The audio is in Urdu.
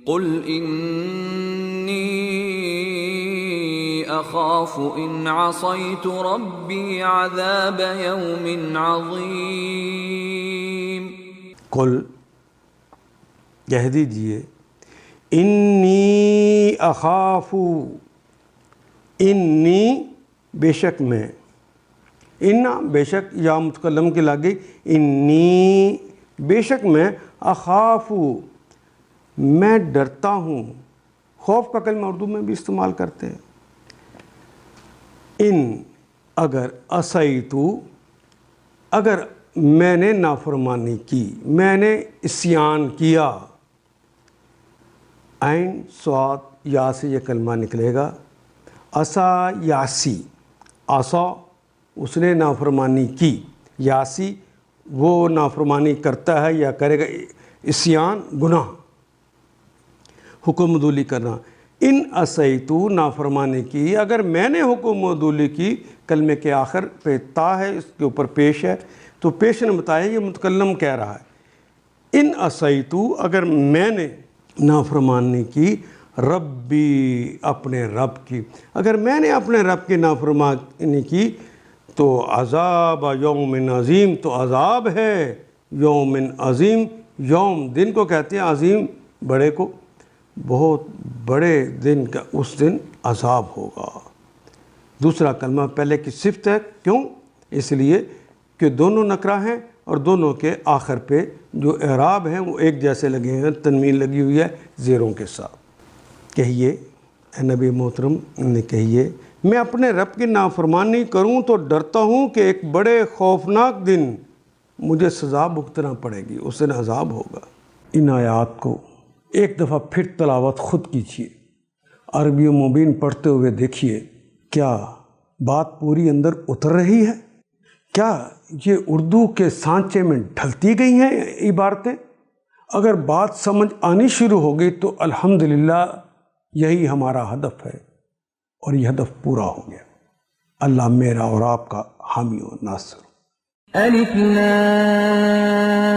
قل انی اخاف ان عصیت ربی عذاب یوم عظیم۔ قل کہہ دیجئے، انی اخاف، انی بے شک میں، انا بے شک یا متکلم کے لگے، انی بے شک میں، اخاف میں ڈرتا ہوں۔ خوف کا کلمہ اردو میں بھی استعمال کرتے ہیں۔ ان اگر عصیتو، اگر میں نے نافرمانی کی، میں نے عصیان کیا، عین صاد یا سے یہ کلمہ نکلے گا، عصا یاسی، عصا اس نے نافرمانی کی، یاسی وہ نافرمانی کرتا ہے یا کرے گا، عصیان گناہ، حکم عدولی کرنا۔ ان عصیتو نافرمانی کی، اگر میں نے حکم عدولی کی، کلمے کے آخر پہ تا ہے، اس کے اوپر پیش ہے، تو پیش نے بتایا یہ متکلم کہہ رہا ہے۔ ان عصیتو اگر میں نے نافرمانی کی، ربی اپنے رب کی، اگر میں نے اپنے رب کی نافرمانی کی تو عذاب یوم عظیم، تو عذاب ہے یوم عظیم، یوم دن کو کہتے ہیں، عظیم بڑے کو، بہت بڑے دن کا اس دن عذاب ہوگا۔ دوسرا کلمہ پہلے کی صفت ہے، کیوں؟ اس لیے کہ دونوں نکرہ ہیں اور دونوں کے آخر پہ جو اعراب ہیں وہ ایک جیسے لگے ہیں، تنوین لگی ہوئی ہے زیروں کے ساتھ۔ کہیے اے نبی محترم نے کہیے، میں اپنے رب کی نافرمانی کروں تو ڈرتا ہوں کہ ایک بڑے خوفناک دن مجھے سزا بھگتنا پڑے گی، اس دن عذاب ہوگا۔ ان آیات کو ایک دفعہ پھر تلاوت خود کیجیے، عربی مبین پڑھتے ہوئے دیکھیے، کیا بات پوری اندر اتر رہی ہے؟ کیا یہ اردو کے سانچے میں ڈھلتی گئی ہیں عبارتیں؟ اگر بات سمجھ آنی شروع ہو گئی تو الحمدللہ یہی ہمارا ہدف ہے، اور یہ ہدف پورا ہو گیا۔ اللہ میرا اور آپ کا حامی و ناصر۔ الف لام